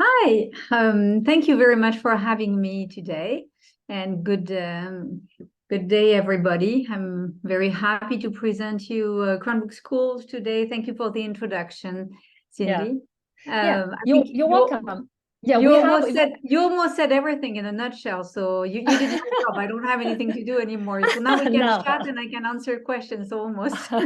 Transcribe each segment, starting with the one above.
Hi, thank you very much for having me today, and good day, everybody. I'm very happy to present you Cranbrook School today. Thank you for the introduction, Cindy. Yeah, I think you're welcome. Yeah, you almost said everything in a nutshell. So you did your job. I don't have anything to do anymore. So now we can No. chat and I can answer questions almost. So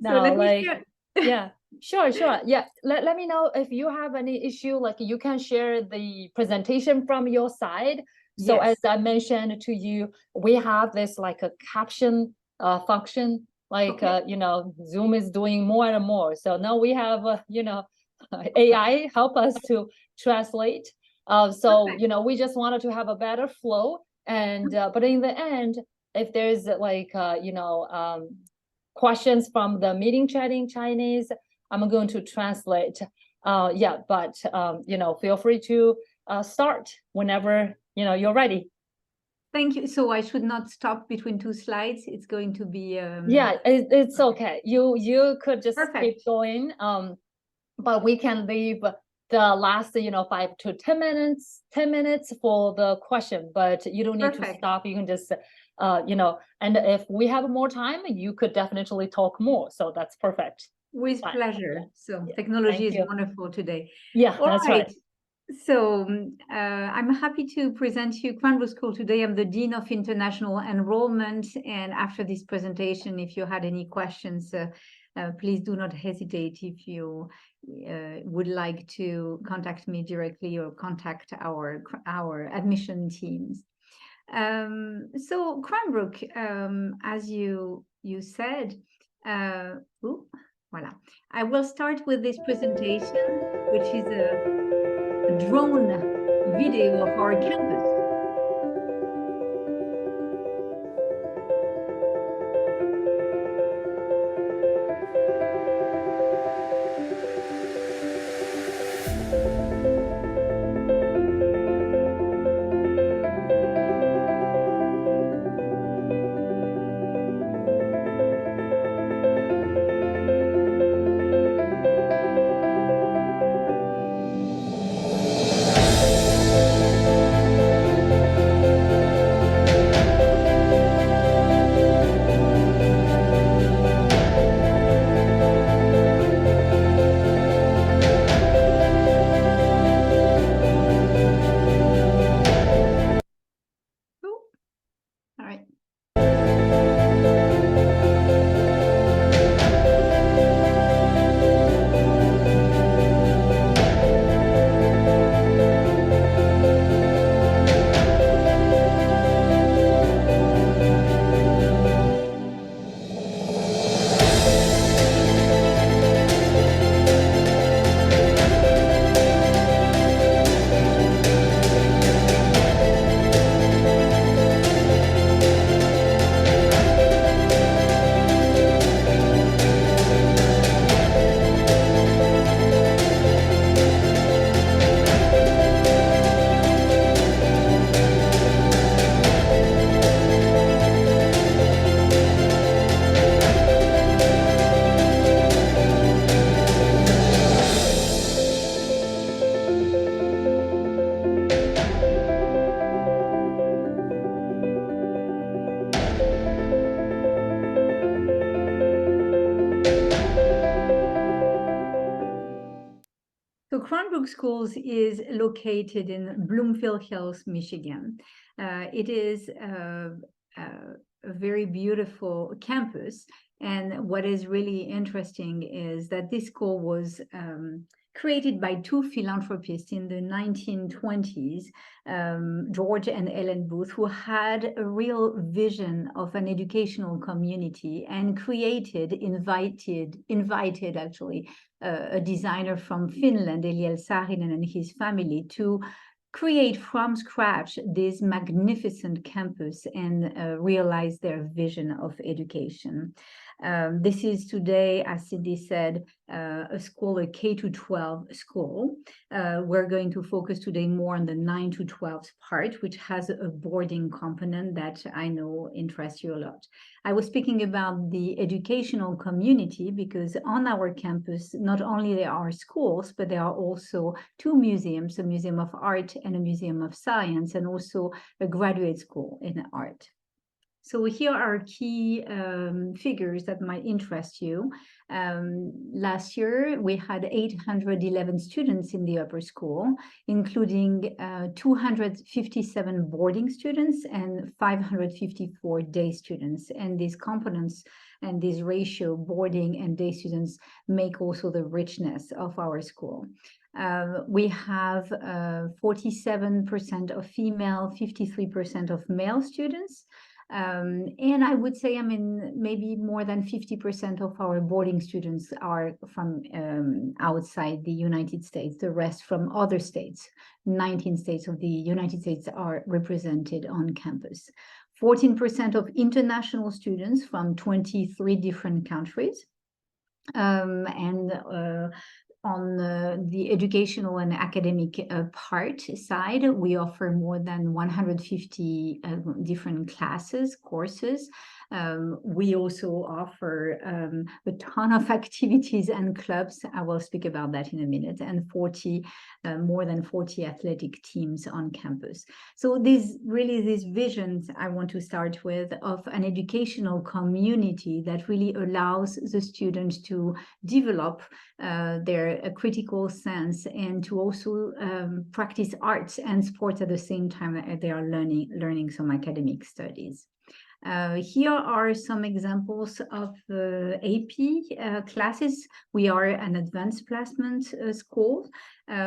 No, let me like, share. yeah, sure. Yeah, let me know if you have any issue, like you can share the presentation from your side. So as Yes. I mentioned to you, we have this like a caption function, like, Okay. Zoom is doing more and more. So now we have, AI help us to translate. So, Perfect. we just wanted to have a better flow. And, but in the end, if there's like, questions from the meeting chat in Chinese, I'm going to translate. Yeah, but, feel free to start whenever, you're ready. Thank you. So I should not stop between two slides. It's going to be Yeah, it's okay. You could just keep perfect. going. But we can leave the last, 5 to 10 minutes for the question, but you don't need to Perfect. stop. You can just, and if we have more time, you could definitely talk more. So that's perfect. With Fine. pleasure. So Yeah. technology Thank is you. wonderful today. Yeah, All that's right. right. So I'm happy to present you Cranbrook School today. I'm the Dean of International Enrollment. And after this presentation, if you had any questions, please do not hesitate if you would like to contact me directly or contact our admission teams. So Cranbrook, as you said, voila. I will start with this presentation, which is a drone video of our campus. All right. So Cranbrook Schools is located in Bloomfield Hills, Michigan. It is a very beautiful campus. And what is really interesting is that this school was created by two philanthropists in the 1920s, George and Ellen Booth, who had a real vision of an educational community and invited actually a designer from Finland, Eliel Saarinen, and his family to create from scratch this magnificent campus and realize their vision of education. This is today, as Cindy said, a school, a K-12 school. We're going to focus today more on the 9 to 12 part, which has a boarding component that I know interests you a lot. I was speaking about the educational community because on our campus, not only there are schools, but there are also 2 museums, a museum of art and a museum of science, and also a graduate school in art. So here are key figures that might interest you. Last year, we had 811 students in the upper school, including 257 boarding students and 554 day students. And these components and this ratio, boarding and day students, make also the richness of our school. We have 47% of female, 53% of male students. And I would say, I mean, maybe more than 50% of our boarding students are from outside the United States, the rest from other states. 19 states of the United States are represented on campus. 14% of international students from 23 different countries. On the educational and academic part side, we offer more than 150 different classes, courses. We also offer a ton of activities and clubs. I will speak about that in a minute, and more than 40 athletic teams on campus. So these visions I want to start with of an educational community that really allows the students to develop their critical sense and to also practice arts and sports at the same time that they are learning some academic studies. Here are some examples of AP classes. We are an advanced placement school.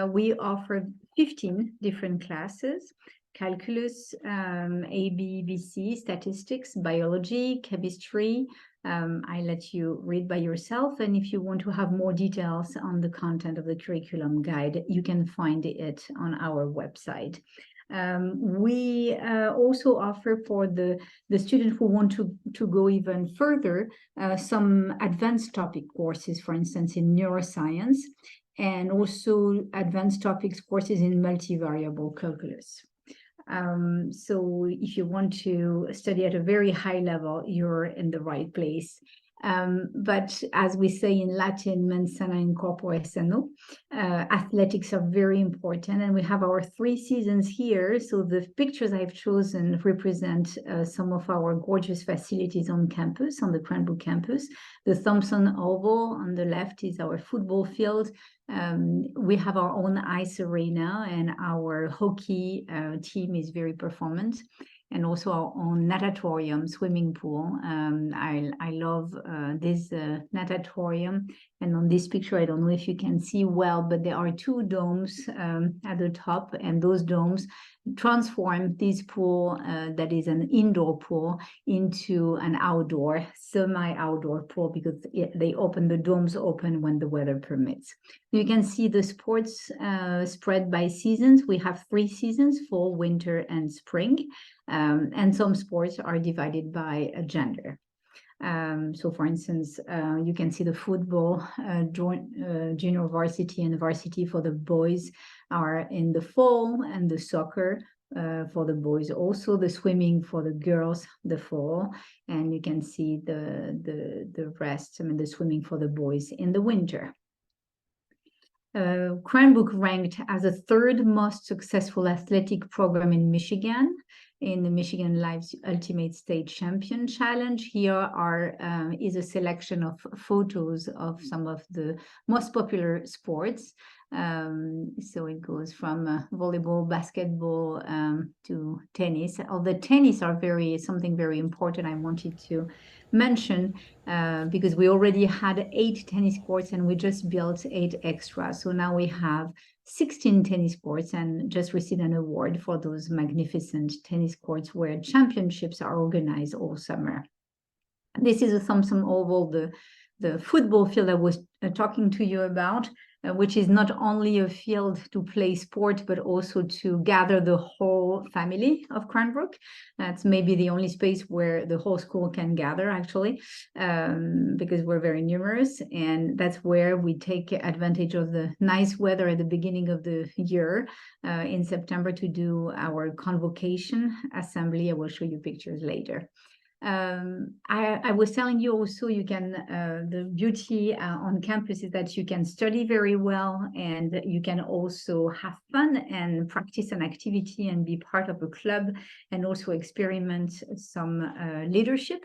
We offer 15 different classes: calculus, AB, BC, statistics, biology, chemistry. I let you read by yourself, and if you want to have more details on the content of the curriculum guide, you can find it on our website. We also offer for the students who want to go even further some advanced topic courses, for instance, in neuroscience, and also advanced topics courses in multivariable calculus. So if you want to study at a very high level, you're in the right place. But as we say in Latin, mens sana in corpore sano, athletics are very important, and we have our 3 seasons here. So the pictures I've chosen represent some of our gorgeous facilities on campus, on the Cranbrook campus. The Thompson Oval on the left is our football field. We have our own ice arena, and our hockey team is very performant, and also our own natatorium, swimming pool. I love this natatorium. And on this picture, I don't know if you can see well, but there are 2 domes at the top, and those domes transform this pool that is an indoor pool into an outdoor, semi-outdoor pool, because the domes open when the weather permits. You can see the sports spread by seasons. We have 3 seasons: fall, winter, and spring. And some sports are divided by gender. So for instance, you can see the football, junior varsity and varsity for the boys are in the fall, and the soccer for the boys, also the swimming for the girls, the fall, and you can see the rest, I mean the swimming for the boys in the winter. Cranbrook ranked as the 3rd most successful athletic program in Michigan in the Michigan Live's Ultimate State Champion Challenge. Here is a selection of photos of some of the most popular sports. So it goes from volleyball, basketball to tennis. Although tennis are something very important I wanted to mention because we already had 8 tennis courts and we just built 8 extra. So now we have 16 tennis courts and just received an award for those magnificent tennis courts where championships are organized all summer. This is a Thompson Oval, the football field I was talking to you about, which is not only a field to play sport, but also to gather the whole family of Cranbrook. That's maybe the only space where the whole school can gather, actually, because we're very numerous. And that's where we take advantage of the nice weather at the beginning of the year in September to do our convocation assembly. I will show you pictures later. I was telling you also, you can, the beauty on campus is that you can study very well, and you can also have fun and practice an activity and be part of a club, and also experiment some leadership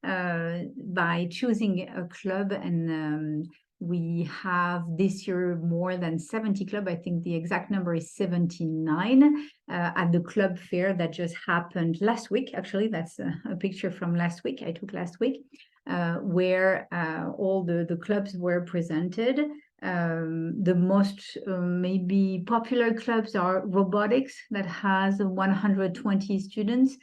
by choosing a club. And we have this year more than 70 clubs. I think the exact number is 79 at the club fair that just happened last week. Actually, that's a picture from last week. I took last week, where all the clubs were presented. The most maybe popular clubs are robotics, that has 120 students.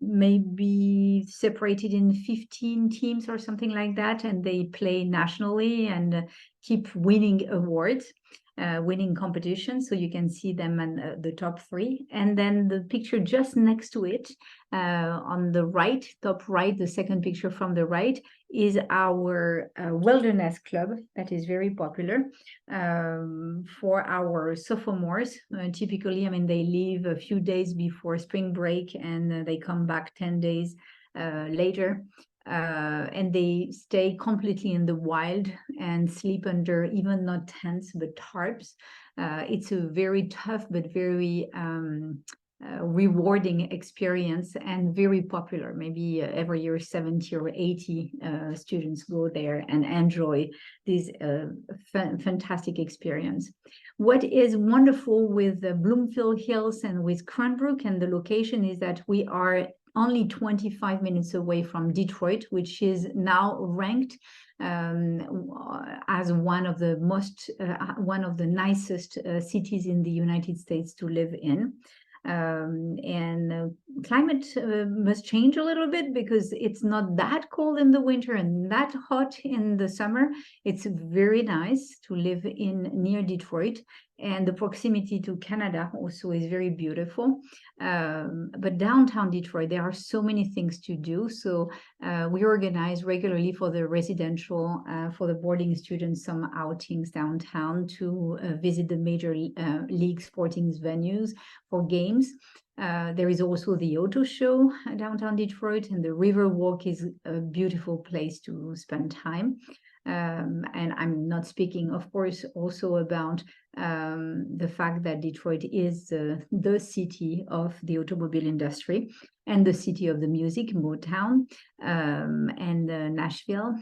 Maybe separated in 15 teams or something like that, and they play nationally and keep winning awards, winning competitions. So you can see them in the top 3. And then the picture just next to it, on the right, top right, the second picture from the right, is our wilderness club that is very popular for our sophomores. Typically, I mean, they leave a few days before spring break, and they come back 10 days later. And they stay completely in the wild and sleep under even not tents, but tarps. It's a very tough, but very rewarding experience, and very popular. Maybe every year 70 or 80 students go there and enjoy this fantastic experience. What is wonderful with Bloomfield Hills and with Cranbrook and the location is that we are only 25 minutes away from Detroit, which is now ranked as one of the most, one of the nicest cities in the United States to live in. And climate must change a little bit, because it's not that cold in the winter and that hot in the summer. It's very nice to live in near Detroit, and the proximity to Canada also is very beautiful. But downtown Detroit, there are so many things to do. So we organize regularly for the residential, for the boarding students, some outings downtown to visit the major league sporting venues for games. There is also the auto show downtown Detroit, and the River Walk is a beautiful place to spend time. And I'm not speaking, of course, also about the fact that Detroit is the city of the automobile industry and the city of the music, Motown, and Nashville.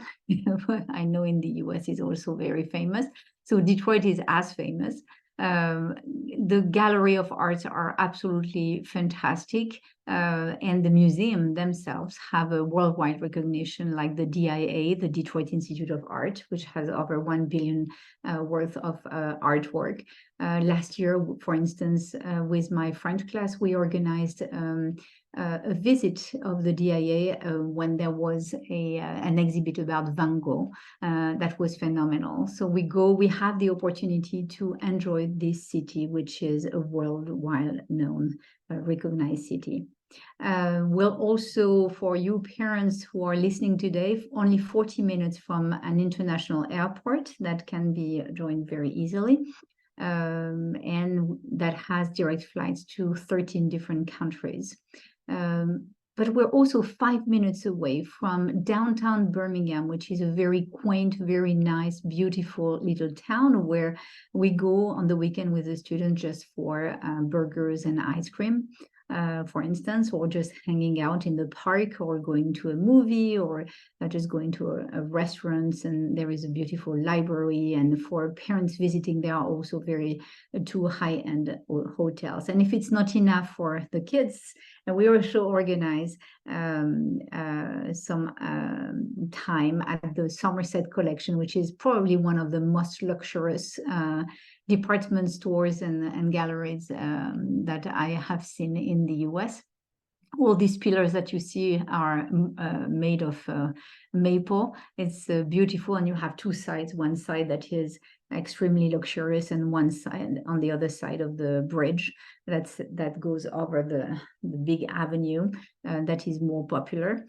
I know in the US is also very famous. So Detroit is as famous. The gallery of arts are absolutely fantastic, and the museum themselves have a worldwide recognition, like the DIA, the Detroit Institute of Art, which has over 1 billion worth of artwork. Last year, for instance, with my French class, we organized a visit of the DIA when there was an exhibit about Van Gogh. That was phenomenal. So we have the opportunity to enjoy this city, which is a worldwide known, recognized city. We'll also, for you parents who are listening today, only 40 minutes from an international airport that can be joined very easily. And that has direct flights to 13 different countries. But we're also 5 minutes away from downtown Birmingham, which is a very quaint, very nice, beautiful little town where we go on the weekend with the students just for burgers and ice cream. For instance, or just hanging out in the park, or going to a movie, or just going to a restaurant. And there is a beautiful library, and for parents visiting, there are also very 2 high-end hotels. And if it's not enough for the kids, we also organize some time at the Somerset Collection, which is probably one of the most luxurious department stores and galleries that I have seen in the US. all these pillars that you see are made of maple. It's beautiful, and you have two sides. One side that is extremely luxurious, and one side on the other side of the bridge that goes over the big avenue that is more popular.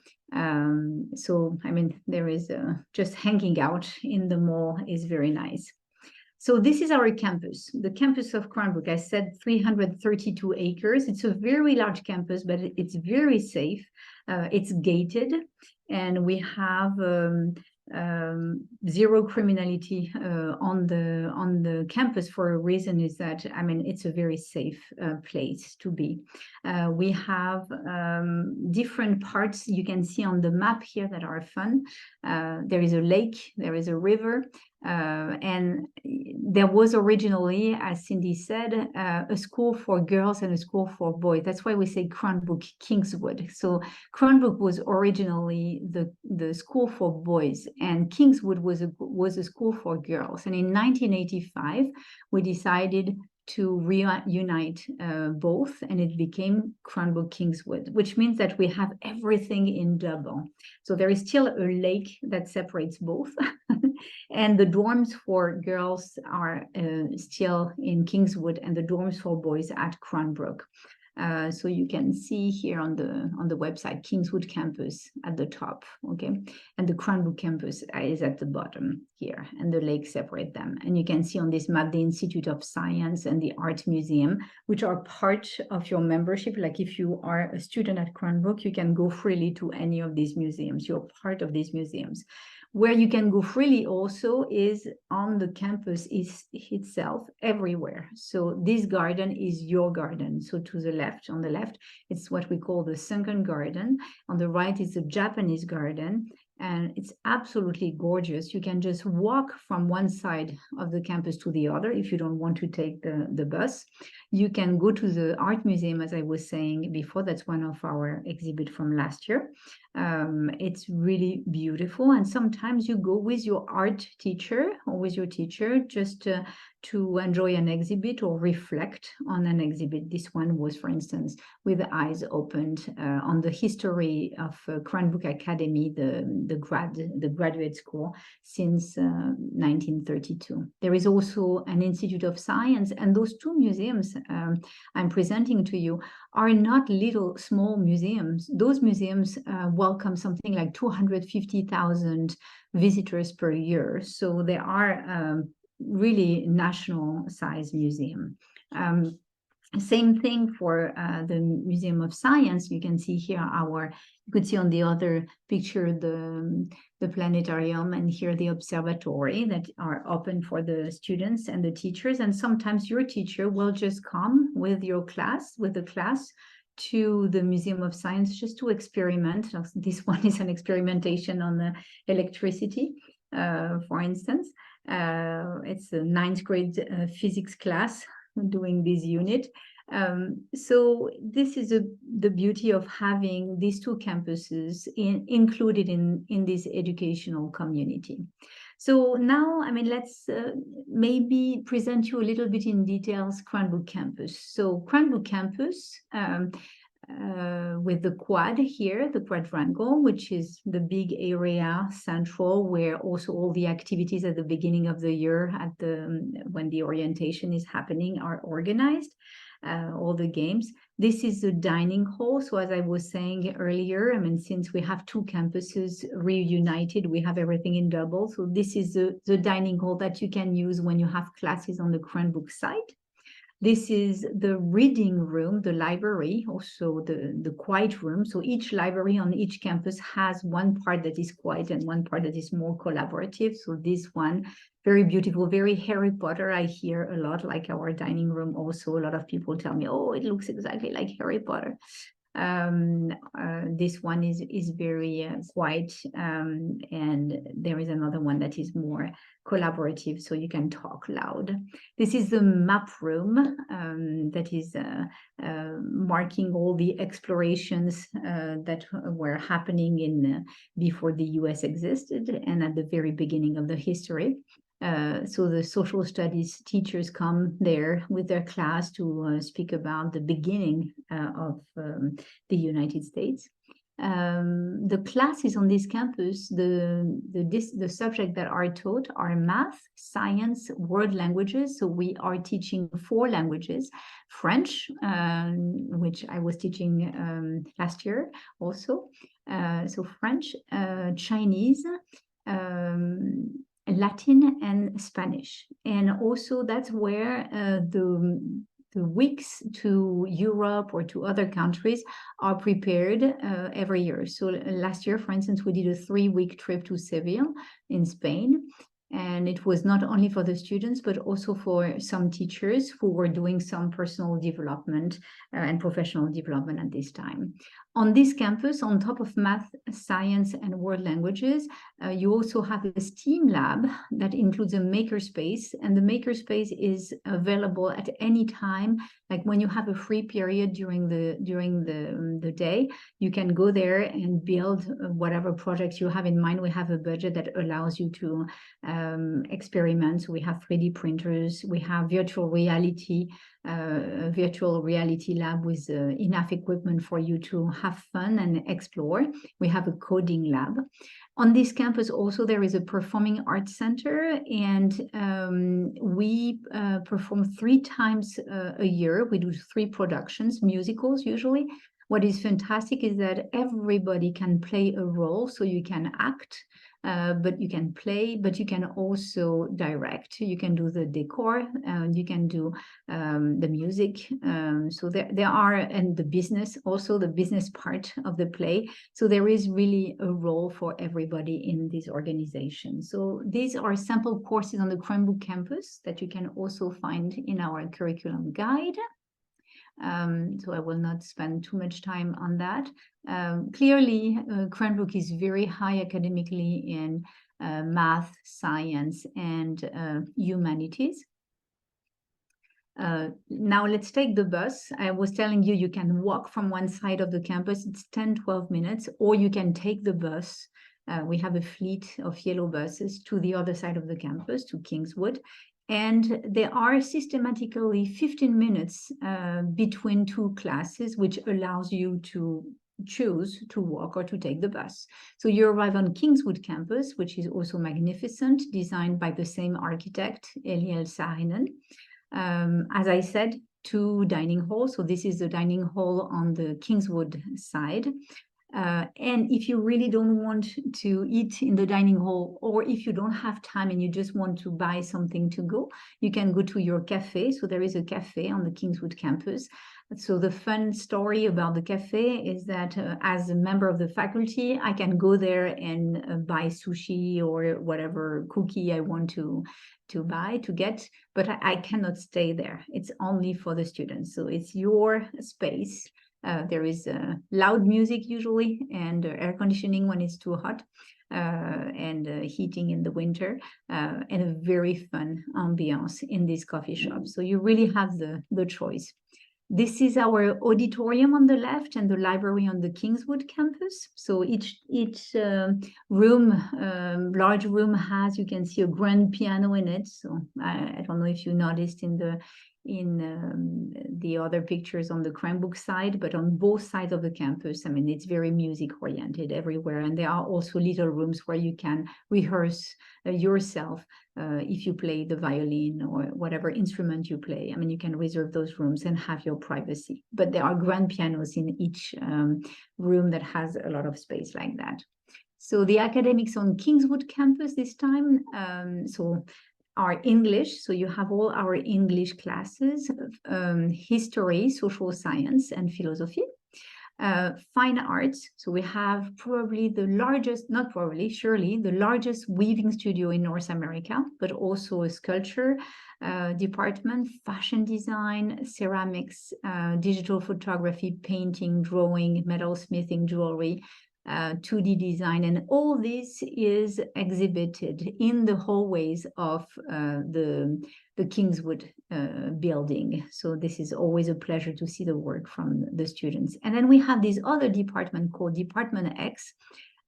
So I mean, there is just hanging out in the mall is very nice. So this is our campus, the campus of Cranbrook. I said 332 acres. It's a very large campus, but it's very safe. It's gated, and we have zero criminality on the campus. For a reason is that, I mean, it's a very safe place to be. We have different parts you can see on the map here that are fun. There is a lake, there is a river, and there was originally, as Cindy said, a school for girls and a school for boys. That's why we say Cranbrook Kingswood. So Cranbrook was originally the school for boys, and Kingswood was a school for girls. And in 1985, we decided to reunite both, and it became Cranbrook Kingswood, which means that we have everything in double. So there is still a lake that separates both. And the dorms for girls are still in Kingswood, and the dorms for boys at Cranbrook. So you can see here on the website, Kingswood campus at the top, okay? And the Cranbrook campus is at the bottom here, and the lake separate them. And you can see on this map, the Institute of Science and the Art Museum, which are part of your membership. Like if you are a student at Cranbrook, you can go freely to any of these museums. You're part of these museums. Where you can go freely also is on the campus itself, everywhere. So this garden is your garden. So to the left, on the left, it's what we call the sunken garden. On the right is the Japanese garden. And it's absolutely gorgeous. You can just walk from one side of the campus to the other if you don't want to take the bus. You can go to the art museum, as I was saying before. That's one of our exhibits from last year. It's really beautiful. And sometimes you go with your art teacher or with your teacher just to enjoy an exhibit or reflect on an exhibit. This one was, for instance, with the eyes opened on the history of Cranbrook Academy, the graduate school since 1932. There is also an Institute of Science, and those two museums I'm presenting to you are not little small museums. Those museums welcome something like 250,000 visitors per year. So they are really national size museum. Same thing for the Museum of Science. You can see here you could see on the other picture the planetarium, and here the observatory that are open for the students and the teachers. And sometimes your teacher will just come with the class to the Museum of Science just to experiment. This one is an experimentation on the electricity, for instance. It's a 9th grade physics class doing this unit. So this is the beauty of having these two campuses included in this educational community. So now, I mean, let's maybe present you a little bit in details Cranbrook campus. So Cranbrook campus, with the quad here, the quadrangle, which is the big area central where also all the activities at the beginning of the year when the orientation is happening are organized, all the games. This is the dining hall. So as I was saying earlier, I mean, since we have two campuses reunited, we have everything in double. So this is the dining hall that you can use when you have classes on the Cranbrook site. This is the reading room, the library, also the quiet room. So each library on each campus has one part that is quiet and one part that is more collaborative. So this one, very beautiful, very Harry Potter. I hear a lot, like our dining room also. A lot of people tell me, oh, it looks exactly like Harry Potter. This one is very quiet, and there is another one that is more collaborative, so you can talk loud. This is the map room that is marking all the explorations that were happening before the US existed and at the very beginning of the history. So the social studies teachers come there with their class to speak about the beginning of the United States. The classes on this campus, the subjects that are taught are math, science, world languages. So we are teaching 4 languages: French, which I was teaching last year also. So French, Chinese, Latin, and Spanish. And also that's where the weeks to Europe or to other countries are prepared every year. So last year, for instance, we did a 3-week trip to Seville in Spain. And it was not only for the students, but also for some teachers who were doing some personal development and professional development at this time. On this campus, on top of math, science, and world languages, you also have a STEAM lab that includes a makerspace, and the makerspace is available at any time. Like when you have a free period during the day, you can go there and build whatever projects you have in mind. We have a budget that allows you to experiment. We have 3D printers, we have virtual reality lab with enough equipment for you to have fun and explore. We have a coding lab. On this campus also there is a performing arts center, and we perform 3 times a year. We do 3 productions, musicals usually. What is fantastic is that everybody can play a role, so you can act, but you can play, but you can also direct. You can do the decor, you can do the music. So there are, and the business, also the business part of the play. So there is really a role for everybody in this organization. So these are sample courses on the Cranbrook campus that you can also find in our curriculum guide. So I will not spend too much time on that. Clearly, Cranbrook is very high academically in math, science, and humanities. Now let's take the bus. I was telling you, you can walk from one side of the campus. It's 10-12 minutes, or you can take the bus. We have a fleet of yellow buses to the other side of the campus, to Kingswood. And there are systematically 15 minutes between 2 classes, which allows you to choose to walk or to take the bus. So you arrive on Kingswood campus, which is also magnificent, designed by the same architect, Eliel Saarinen. As I said, 2 dining halls. So this is the dining hall on the Kingswood side. And if you really don't want to eat in the dining hall, or if you don't have time and you just want to buy something to go, you can go to your cafe. So there is a cafe on the Kingswood campus. So the fun story about the cafe is that as a member of the faculty, I can go there and buy sushi or whatever cookie I want to get, but I cannot stay there. It's only for the students. So it's your space. There is loud music usually, and air conditioning when it's too hot, and heating in the winter, and a very fun ambiance in this coffee shop. So you really have the choice. This is our auditorium on the left and the library on the Kingswood campus. So each room, large room has, you can see a grand piano in it. So I don't know if you noticed in the other pictures on the Cranbrook side, but on both sides of the campus, I mean, it's very music oriented everywhere. And there are also little rooms where you can rehearse yourself if you play the violin or whatever instrument you play. I mean, you can reserve those rooms and have your privacy. But there are grand pianos in each room that has a lot of space like that. So the academics on Kingswood campus this time, are English. So you have all our English classes, history, social science, and philosophy. Fine arts. So we have probably the largest, not probably, surely the largest weaving studio in North America, but also a sculpture department, fashion design, ceramics, digital photography, painting, drawing, metalsmithing, jewelry, 2D design, and all this is exhibited in the hallways of the Kingswood building. So this is always a pleasure to see the work from the students. And then we have this other department called Department X,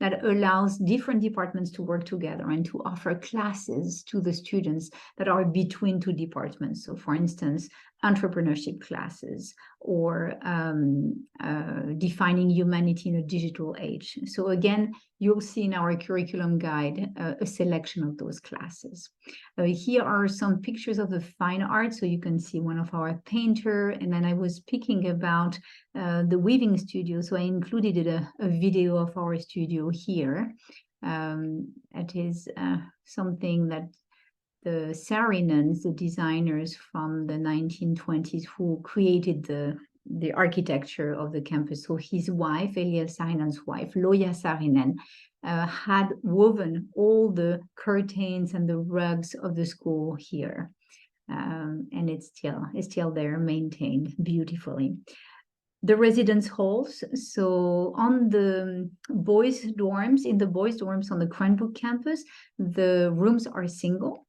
that allows different departments to work together and to offer classes to the students that are between two departments. So for instance, entrepreneurship classes or defining humanity in a digital age. So again, you'll see in our curriculum guide a selection of those classes. Here are some pictures of the fine art. So you can see one of our painter, and then I was speaking about the weaving studio. So I included a video of our studio here. It is something that the Saarinens, the designers from the 1920s who created the architecture of the campus. So his wife, Elias Saarinen's wife, Loja Saarinen, had woven all the curtains and the rugs of the school here. And it's still there, maintained beautifully. The residence halls, so on the boys' dorms, in the boys' dorms on the Cranbrook campus, the rooms are single.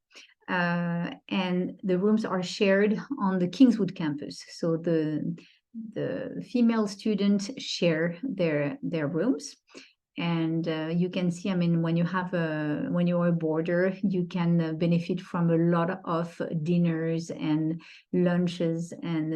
And the rooms are shared on the Kingswood campus. So the female students share their rooms. And you can see, I mean, when you're a boarder, you can benefit from a lot of dinners and lunches, and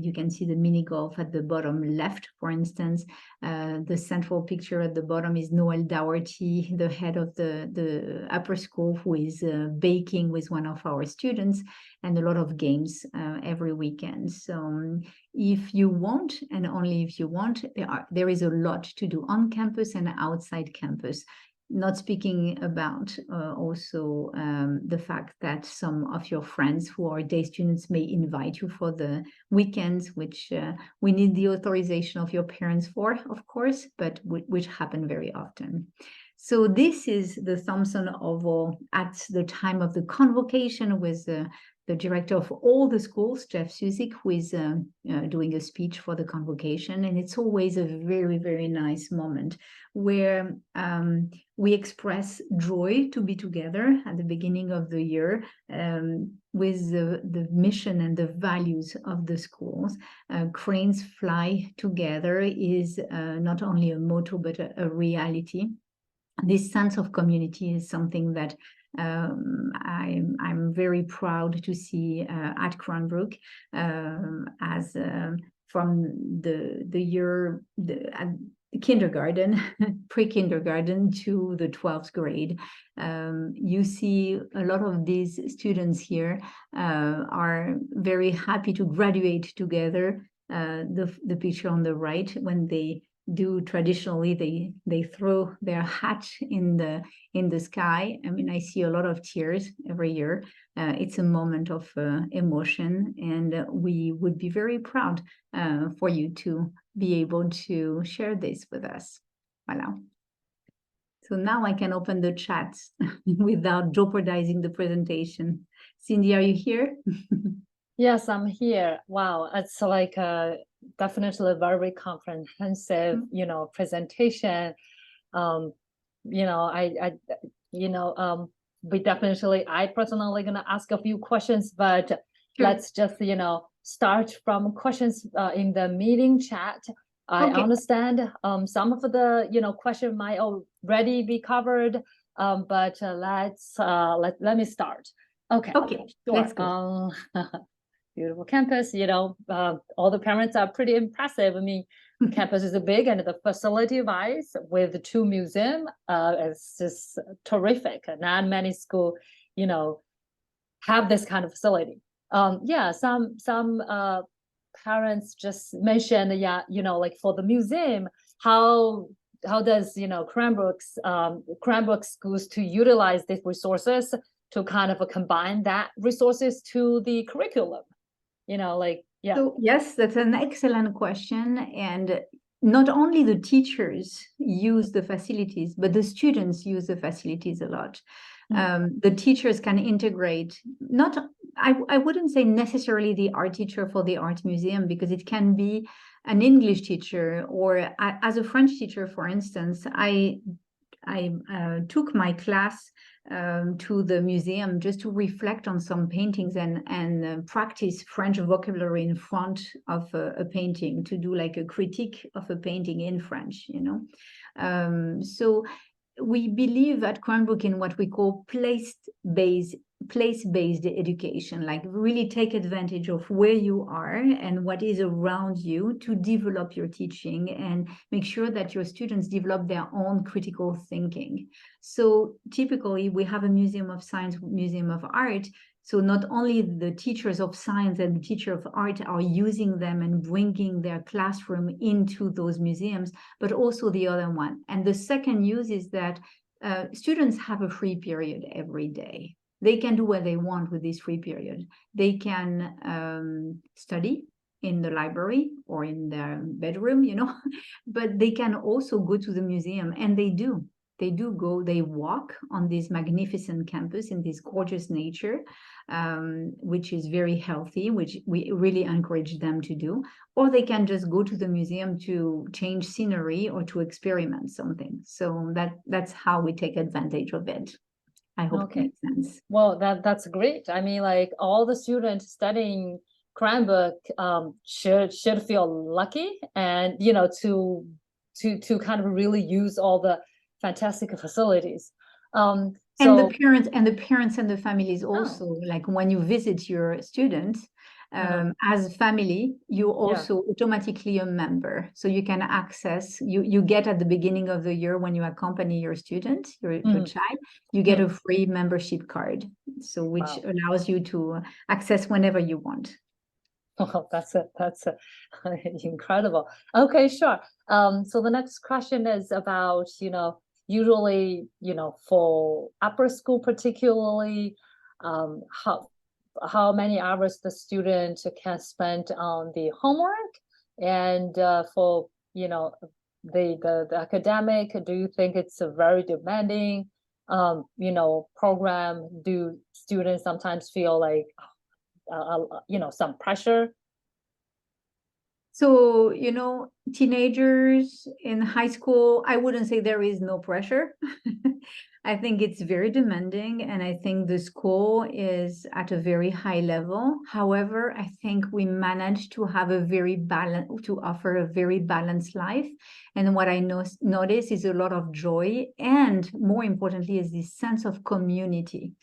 you can see the mini golf at the bottom left, for instance. The central picture at the bottom is Noel Dougherty, the head of the upper school, who is baking with one of our students, and a lot of games every weekend. So if you want, and only if you want, there is a lot to do on campus and outside campus. Not speaking about also the fact that some of your friends who are day students may invite you for the weekends, which we need the authorization of your parents for, of course, but which happen very often. So this is the Thompson Oval at the time of the convocation with the director of all the schools, Jeff Suzik, who is doing a speech for the convocation. And it's always a very, very nice moment where we express joy to be together at the beginning of the year with the mission and the values of the schools. Cranes Fly Together is not only a motto, but a reality. This sense of community is something that I'm very proud to see at Cranbrook, as from the year kindergarten, pre-kindergarten to the 12th grade. You see a lot of these students here are very happy to graduate together. The picture on the right, when they do traditionally, they throw their hat in the sky. I mean, I see a lot of tears every year. It's a moment of emotion, and we would be very proud for you to be able to share this with us. Voilà. So now I can open the chat without jeopardizing the presentation. Cindy, are you here? Yes, I'm here. Wow, it's like definitely a very comprehensive, presentation. I personally gonna ask a few questions, but sure. Let's just, start from questions in the meeting chat. I understand some of the, question might already be covered, but let me start. Okay, sure. Let's go. Beautiful campus, all the parents are pretty impressive. I mean, campus is big, and the facility-wise with 2 museums, it's just terrific. Not many schools, have this kind of facility. Some parents just mentioned, like for the museum, how does Cranbrook schools to utilize these resources to kind of combine that resources to the curriculum? So, yes, that's an excellent question. And not only the teachers use the facilities, but the students use the facilities a lot. The teachers can integrate, I wouldn't say necessarily the art teacher for the art museum, because it can be an English teacher, or as a French teacher, for instance, I took my class to the museum just to reflect on some paintings and practice French vocabulary in front of a painting, to do like a critique of a painting in French, So we believe at Cranbrook in what we call place-based education, like really take advantage of where you are and what is around you to develop your teaching and make sure that your students develop their own critical thinking. So typically we have a museum of science, museum of art. So not only the teachers of science and the teacher of art are using them and bringing their classroom into those museums, but also the other one. And the second use is that students have a free period every day. They can do what they want with this free period. They can study in the library or in their bedroom, but they can also go to the museum, and they do. They do go, they walk on this magnificent campus in this gorgeous nature, which is very healthy, which we really encourage them to do. Or they can just go to the museum to change scenery or to experiment something. So that's how we take advantage of it. I hope it makes sense. Well, that's great. I mean, like all the students studying Cranbrook should feel lucky, and to kind of really use all the fantastic facilities. And the parents and the families also, like when you visit your students, as a family, you also automatically a member. So you can access, you get at the beginning of the year when you accompany your student, your child, you get a free membership card. So which allows you to access whenever you want. Oh, that's incredible. Okay, sure. So the next question is about, usually, for upper school particularly, how many hours the student can spend on the homework, and for the academic, do you think it's a very demanding program? Do students sometimes feel like some pressure? So, teenagers in high school, I wouldn't say there is no pressure. I think it's very demanding, and I think the school is at a very high level. However, I think we managed to have to offer a very balanced life. And what I notice is a lot of joy, and more importantly, is this sense of community.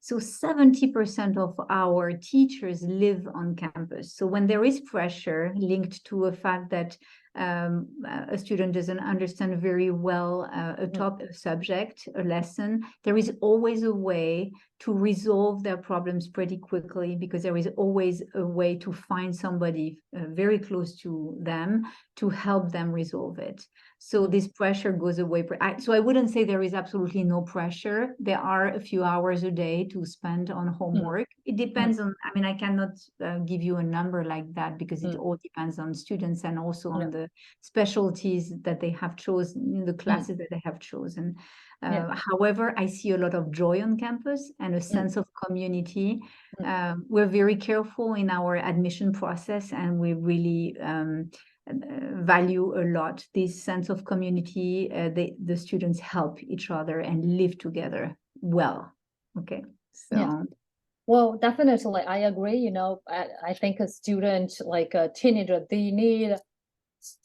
So 70% of our teachers live on campus. So when there is pressure linked to a fact that a student doesn't understand very well a subject, a lesson, there is always a way to resolve their problems pretty quickly, because there is always a way to find somebody very close to them to help them resolve it. So this pressure goes away. So I wouldn't say there is absolutely no pressure. There are a few hours a day to spend on homework. It depends on, I cannot give you a number like that, because it all depends on students and also on the specialties that they have chosen, the classes that they have chosen. However, I see a lot of joy on campus and a sense of community. We're very careful in our admission process, and we really value a lot this sense of community. The students help each other and live together well. Okay, so well, definitely I agree. I think a student, like a teenager, they need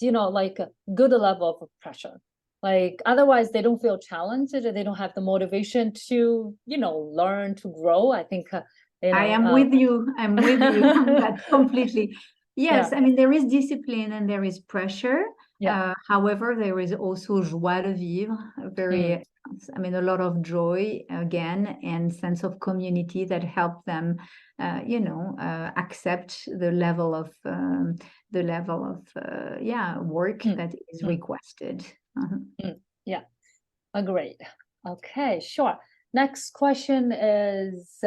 like a good level of pressure. Like otherwise they don't feel challenged, they don't have the motivation to learn, to grow. I think I am with you. I'm with you on that completely. Yes, there is discipline and there is pressure. However, there is also joie de vivre, a lot of joy again, and sense of community that help them, accept the level of work that is requested. Yeah, agreed. Okay, sure. Next question is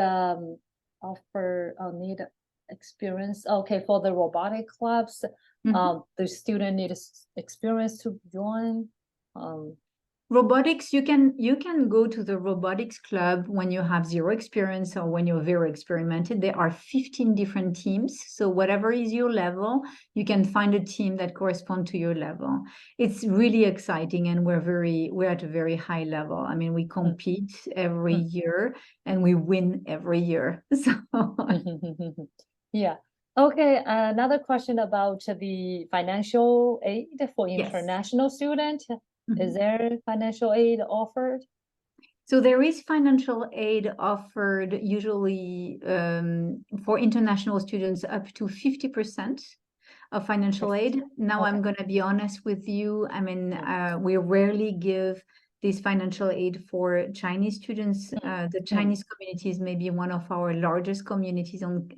need experience. Okay, for the robotic clubs, the student need experience to join. Robotics, you can go to the robotics club when you have zero experience or when you're very experimented. There are 15 different teams. So whatever is your level, you can find a team that corresponds to your level. It's really exciting, and we're at a very high level. We compete every year and we win every year. So yeah. Okay, another question about the financial aid for international students. Is there financial aid offered? So there is financial aid offered usually for international students up to 50% of financial aid. Now, I'm going to be honest with you. I mean, we rarely give this financial aid for Chinese students. The Chinese community is maybe one of our largest communities on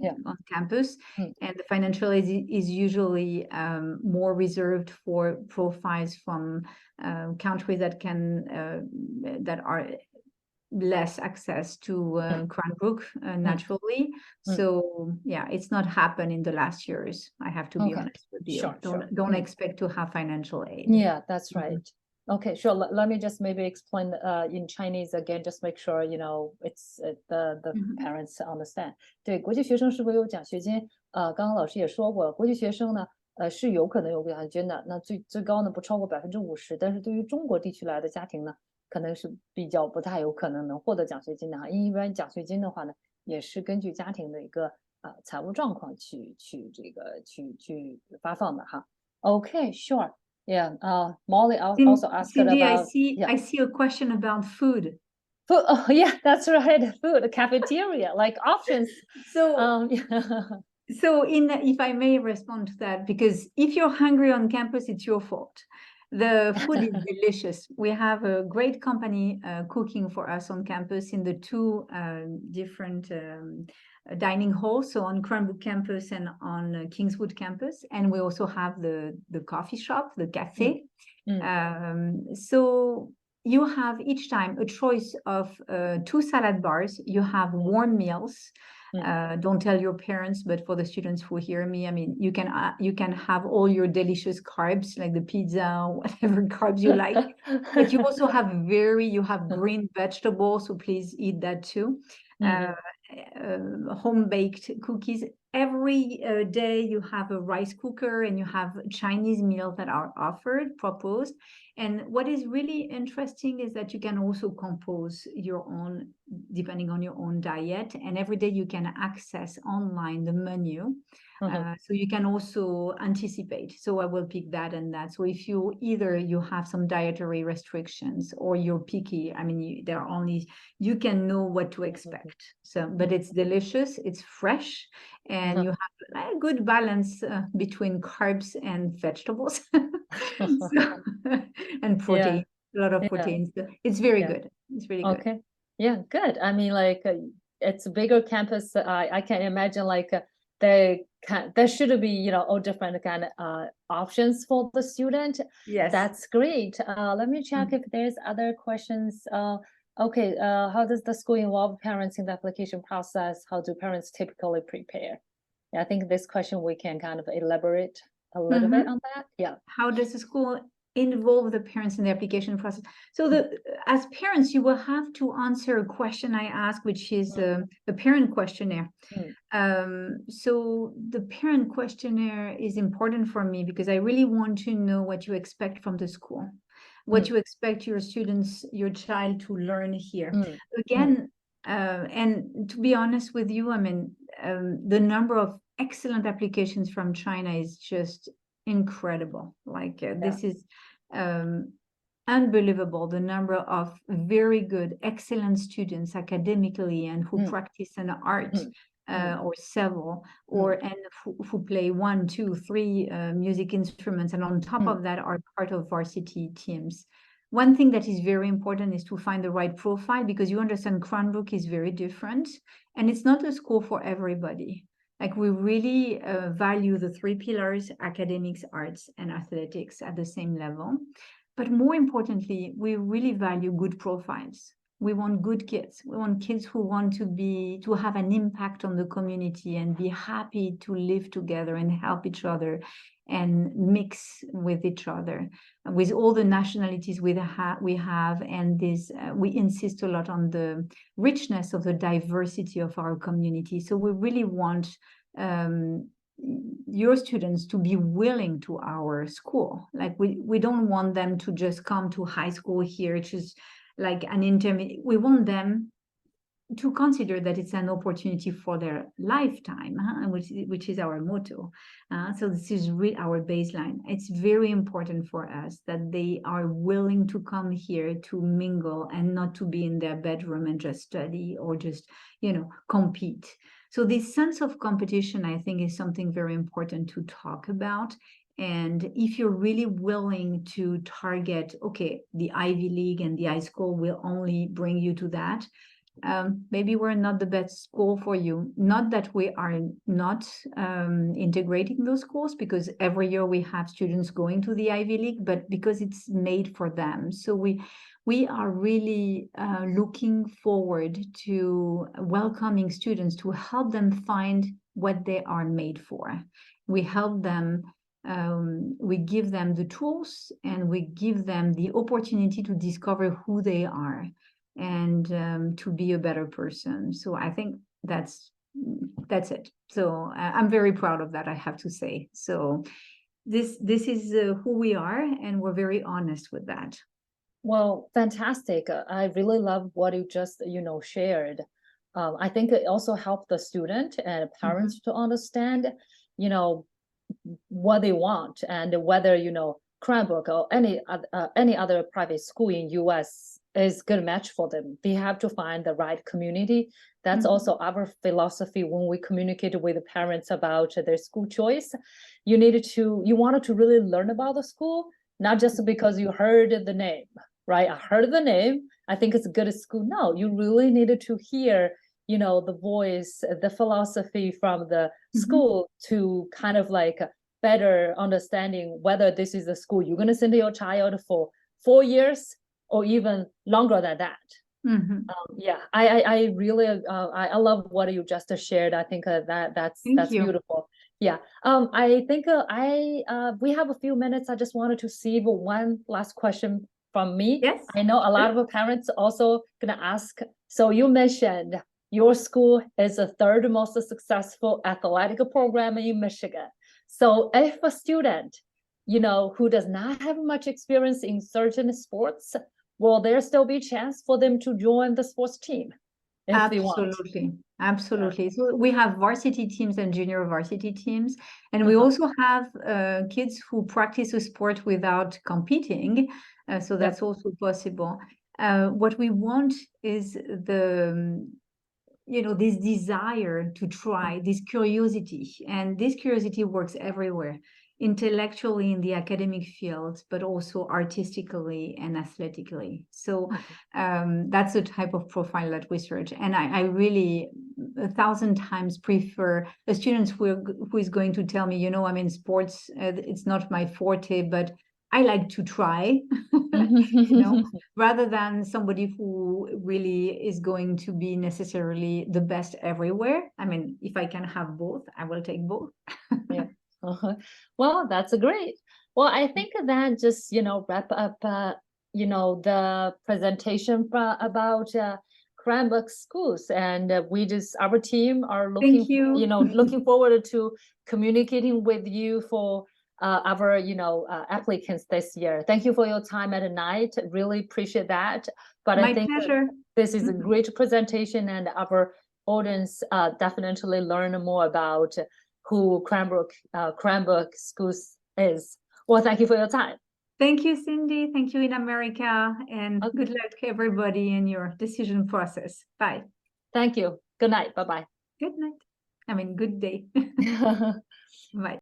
campus. And the financial aid is usually more reserved for profiles from countries that are less access to Cranbrook naturally. So yeah, it's not happened in the last years. I have to be honest with you. Don't expect to have financial aid. Yeah, that's right. Okay, sure. Let me just maybe explain in Chinese again, just make sure you know it's the parents understand. 对，国际学生是不是有奖学金？刚刚老师也说过，国际学生呢，是有可能有奖学金的。那最高呢不超过50%，但是对于中国地区来的家庭呢，可能是比较不太有可能能获得奖学金的哈。因为一般奖学金的话呢，也是根据家庭的一个财务状况去发放的哈。Okay, sure. Yeah, Molly also asked Cindy, about. I see a question about food. Food. Oh, yeah, that's right. Food, cafeteria, like options. So, so if I may respond to that, because if you're hungry on campus, it's your fault. The food is delicious. We have a great company cooking for us on campus in the two different dining halls, so on Cranbrook campus and on Kingswood campus. And we also have the coffee shop, the cafe. So you have each time a choice of 2 salad bars. You have warm meals. Don't tell your parents, but for the students who hear me, I mean, you can have all your delicious carbs, like the pizza, whatever carbs you like. But you also have green vegetables, so please eat that too. Home-baked cookies. Every day you have a rice cooker and you have Chinese meals that are proposed. And what is really interesting is that you can also compose your own, depending on your own diet. And every day you can access online the menu. So you can also anticipate. So I will pick that and that. So if you have some dietary restrictions or you're picky, I mean, you can know what to expect. So, but it's delicious, it's fresh, and you have a good balance between carbs and vegetables and protein, a lot of proteins. It's very good. It's really good. Okay. Yeah, good. I mean, like it's a bigger campus. I can imagine like there should be, you know, all different kind of options for the student. Yes. That's great. Let me check if there's other questions. Okay, how does the school involve parents in the application process? How do parents typically prepare? Yeah, I think this question we can kind of elaborate a little bit on that. Yeah. How does the school involve the parents in the application process? So as parents, you will have to answer a question I ask, which is the parent questionnaire. So the parent questionnaire is important for me because I really want to know what you expect from the school, what you expect your child to learn here. Again, and to be honest with you, I mean, the number of excellent applications from China is just incredible. Like this is unbelievable, the number of very good, excellent students academically and who practice an art or several, and who play 1, 2, 3 music instruments, and on top of that are part of varsity teams. One thing that is very important is to find the right profile, because you understand Cranbrook is very different and it's not a school for everybody. Like we really value the 3 pillars, academics, arts, and athletics at the same level. But more importantly, we really value good profiles. We want good kids. We want kids who want to have an impact on the community and be happy to live together and help each other and mix with each other, with all the nationalities we have, and this we insist a lot on the richness of the diversity of our community. So we really want your students to be willing to our school. Like we don't want them to just come to high school here, which is like an intermediate. We want them to consider that it's an opportunity for their lifetime, which is our motto. So this is really our baseline. It's very important for us that they are willing to come here to mingle and not to be in their bedroom and just study or just, compete. So this sense of competition, I think, is something very important to talk about. And if you're really willing to target, okay, the Ivy League and the high school will only bring you to that, maybe we're not the best school for you. Not that we are not integrating those schools, because every year we have students going to the Ivy League, but because it's made for them. So we are really looking forward to welcoming students to help them find what they are made for. We help them, we give them the tools, and we give them the opportunity to discover who they are and to be a better person. So I think that's it. So I'm very proud of that, I have to say. So this is who we are, and we're very honest with that. Well, fantastic. I really love what you just, shared. I think it also helped the student and parents to understand, what they want, and whether, Cranbrook or any other private school in US is a good match for them. They have to find the right community. That's also our philosophy when we communicate with the parents about their school choice. You wanted to really learn about the school, not just because you heard the name, right? I heard the name, I think it's a good school. No, you really needed to hear, the voice, the philosophy from the school to kind of like better understanding whether this is the school you're going to send your child for 4 years or even longer than that. Yeah, I really I love what you just shared. I think that's beautiful. Yeah, I think we have a few minutes. I just wanted to see one last question from me. Yes, I know a lot of parents also gonna ask. So you mentioned your school is the third most successful athletic program in Michigan. So if a student, who does not have much experience in certain sports, will there still be a chance for them to join the sports team if they want? Absolutely. So we have varsity teams and junior varsity teams, and we also have kids who practice a sport without competing. So that's also possible. What we want is this desire to try, this curiosity, and this curiosity works everywhere, intellectually in the academic field, but also artistically and athletically. So that's the type of profile that we search. And I really 1,000 times prefer a student who is going to tell me, I'm in sports, it's not my forte, but I like to try, rather than somebody who really is going to be necessarily the best everywhere. I mean, if I can have both, I will take both. Yeah. Well, that's great. Well, I think that just, wrap up, the presentation about Cranbrook schools, and our team are looking forward to communicating with you for our applicants this year. Thank you for your time at night. Really appreciate that. But My pleasure. This is a great presentation, and our audience definitely learn more about who Cranbrook Schools is. Well, thank you for your time. Thank you, Cindy. Thank you, InAmerica, and good luck to everybody in your decision process. Bye. Thank you. Good night. Bye-bye. Good night. Good day. Bye.